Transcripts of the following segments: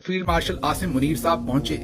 Field marshal Asim Munir साहब पहुंचे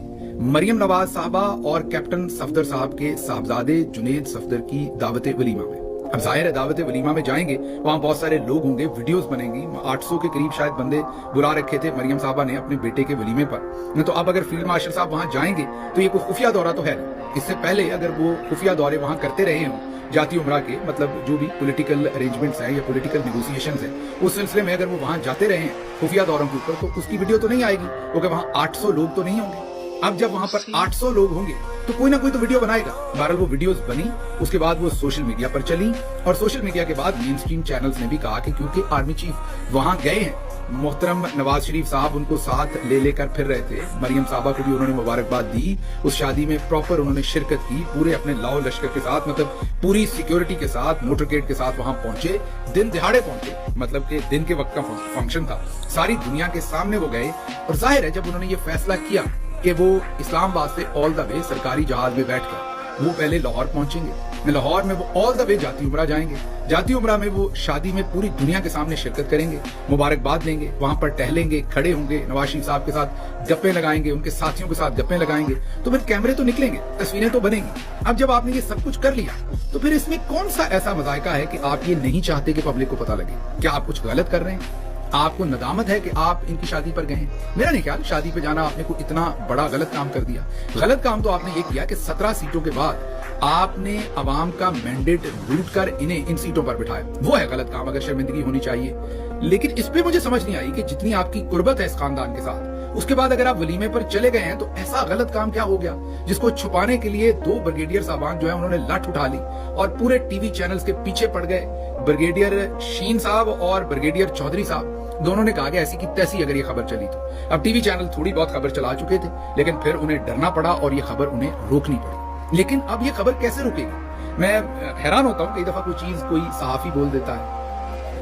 मरियम नवाज साहबा और कैप्टन सफदर साहब के साहबजादे जुनेद सफदर की दावत वलीमा में। अब जाहिर है दावत वलीमा में जाएंगे, वहां बहुत सारे लोग होंगे, वीडियोस बनेंगी। 800 के करीब शायद बंदे बुला रखे थे मरियम साहबा ने अपने बेटे के वलीमे पर। तो अब अगर फील्ड मार्शल साहब वहां जाएंगे तो ये कोई खुफिया दौरा तो है नहीं। इससे पहले अगर वो खुफिया दौरे वहां करते रहे हों जाती उमरा के, मतलब जो भी पॉलिटिकल अरेंजमेंट्स हैं या पॉलिटिकल नेगोशिएशंस हैं, उस सिलसिले में अगर वो वहां जाते रहे हैं खुफिया दौरों के ऊपर, तो उसकी वीडियो तो नहीं आएगी क्योंकि वहां 800 लोग तो नहीं होंगे। अब जब वहां पर 800 लोग होंगे तो कोई ना कोई तो वीडियो बनाएगा। बहरहाल वो वीडियोस बनी, उसके बाद वो सोशल मीडिया पर चली और सोशल मीडिया के बाद मेन स्ट्रीम चैनल्स ने भी कहा कि क्योंकि आर्मी चीफ वहां गए हैं, मोहतरम नवाज शरीफ साहब उनको साथ ले लेकर फिर रहे थे, मरियम साहबा को भी उन्होंने मुबारकबाद दी, उस शादी में प्रॉपर उन्होंने शिरकत की, पूरे अपने लाओ लश्कर के साथ, मतलब पूरी सिक्योरिटी के साथ, मोटरकेड के साथ वहां पहुंचे, दिन दिहाड़े पहुंचे, मतलब कि दिन के वक्त का फंक्शन था, सारी दुनिया के सामने वो गए। और जाहिर है जब उन्होंने ये फैसला किया कि वो इस्लामाबाद से ऑल द वे सरकारी जहाज में बैठकर वो पहले लाहौर पहुंचेंगे, लाहौर में वो ऑल द वे जाती उमरा जाएंगे, जाती उमरा में वो शादी में पूरी दुनिया के सामने शिरकत करेंगे, मुबारकबाद देंगे, वहां पर टहलेंगे, खड़े होंगे, नवाज शरीफ साहब के साथ गप्पे लगाएंगे, उनके साथियों के साथ गप्पे लगाएंगे, तो फिर कैमरे तो निकलेंगे, तस्वीरें तो बनेंगी। अब जब आपने ये सब कुछ कर लिया तो फिर इसमें कौन सा ऐसा मजायका है कि आप ये नहीं चाहते कि पब्लिक को पता लगे? क्या आप कुछ गलत कर रहे हैं? आपको नदामत है कि आप इनकी शादी पर गए हैं? मेरा नहीं ख्याल शादी पे जाना आपने कोई इतना बड़ा गलत काम कर दिया। गलत काम तो आपने ये किया कि 17 सीटों के बाद आपने अवाम का मैंडेट लूट कर इन्हें इन सीटों पर बिठाया। वो है गलत काम, अगर शर्मिंदगी होनी चाहिए। लेकिन इस पे मुझे समझ नहीं आई कि जितनी आपकी कुर्बत है इस खानदान के साथ, उसके बाद अगर आप वलीमे पर चले गए हैं तो ऐसा गलत काम क्या हो गया जिसको छुपाने के लिए 2 ब्रिगेडियर साहबान जो है उन्होंने लठ उठा ली और पूरे टीवी चैनल्स के पीछे पड़ गए। ब्रिगेडियर शीन साहब और ब्रिगेडियर चौधरी साहब दोनों ने कहा कि ऐसी की तैसी अगर ये खबर चली तो। अब टीवी चैनल थोड़ी बहुत खबर चला चुके थे, लेकिन फिर उन्हें डरना पड़ा और ये खबर उन्हें रोकनी पड़ी। लेकिन अब ये खबर कैसे रुकेगी? मैं हैरान होता हूं, कई दफा कोई चीज कोई सहाफी बोल देता है,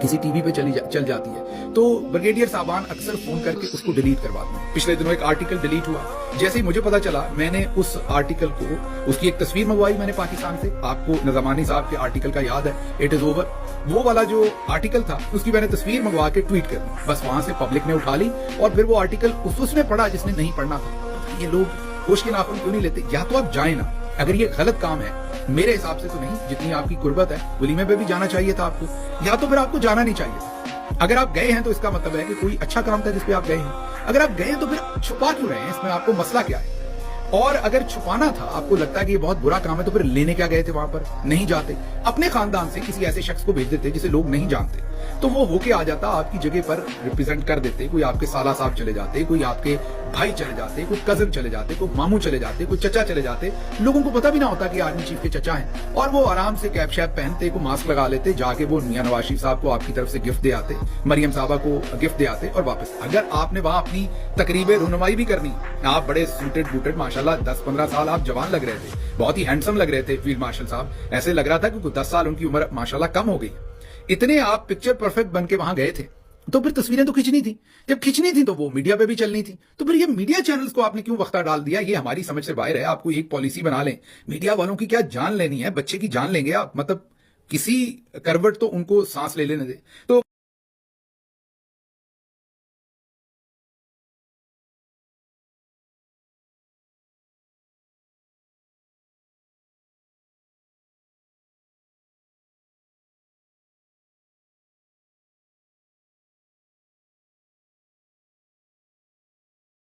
किसी टीवी पे चल जाती है, तो ब्रिगेडियर साहबान अक्सर फोन करके उसको डिलीट करवाते हैं। पिछले दिनों एक आर्टिकल डिलीट हुआ, जैसे ही मुझे पता चला मैंने उस आर्टिकल को, उसकी एक तस्वीर मंगवाई मैंने पाकिस्तान से। आपको नज़मानी साहब के आर्टिकल का याद है, इट इज ओवर, वो वाला जो आर्टिकल था उसकी मैंने तस्वीर मंगवा के ट्वीट कर दी। बस वहां से पब्लिक ने उठा ली और फिर वो आर्टिकल उसने पढ़ा जिसने नहीं पढ़ना था। ये लोग होश के नाखून क्यों नहीं लेते? या तो आप जाए ना, अगर ये गलत काम है, मेरे हिसाब से तो नहीं, जितनी आपकी कुर्बत है वलीमे पे भी जाना चाहिए था आपको, या तो फिर आपको जाना नहीं चाहिए। अगर आप गए हैं तो इसका मतलब है कि कोई अच्छा काम था जिसपे आप गए हैं। अगर आप गए हैं तो फिर छुपा क्यों रहे हैं? इसमें आपको मसला क्या है? और अगर छुपाना था, आपको लगता है कि ये बहुत बुरा काम है, तो फिर लेने क्या गए थे वहां पर? नहीं जाते, अपने खानदान से किसी ऐसे शख्स को भेज देते जिसे लोग नहीं जानते, तो वो होके आ जाता, आपकी जगह पर रिप्रेजेंट कर देते। कोई आपके साला साहब चले जाते, कोई आपके भाई चले जाते, कोई कजन चले जाते, कोई मामू चले जाते, कोई चचा चले जाते, लोगों को पता भी ना होता कि आर्मी चीफ के चचा हैं, और वो आराम से कैप शैप पहनते, को मास्क लगा लेते, जाके वो मियां नवाज शरीफ साहब को आपकी तरफ से गिफ्ट दे आते, मरियम साहबा को गिफ्ट दे आते और वापस। अगर आपने वहां अपनी तकरीबें रुनमाई भी करनी, आप बड़े सूटेड बूटेड माशाल्लाह 10-15 साल आप जवान लग रहे थे, बहुत ही हैंडसम लग रहे थे फील्ड मार्शल साहब, ऐसे लग रहा था कि 10 साल उनकी उम्र माशाल्लाह कम हो गई, इतने आप पिक्चर परफेक्ट बन के वहां गए थे, तो फिर तस्वीरें तो खींचनी थी। जब खींचनी थी तो वो मीडिया पे भी चलनी थी, तो फिर ये मीडिया चैनल्स को आपने क्यों वक्ता डाल दिया? ये हमारी समझ से बाहर है। आपको एक पॉलिसी बना लें, मीडिया वालों की क्या जान लेनी है, बच्चे की जान लेंगे आप, मतलब किसी करवट तो उनको सांस ले लेने दे। तो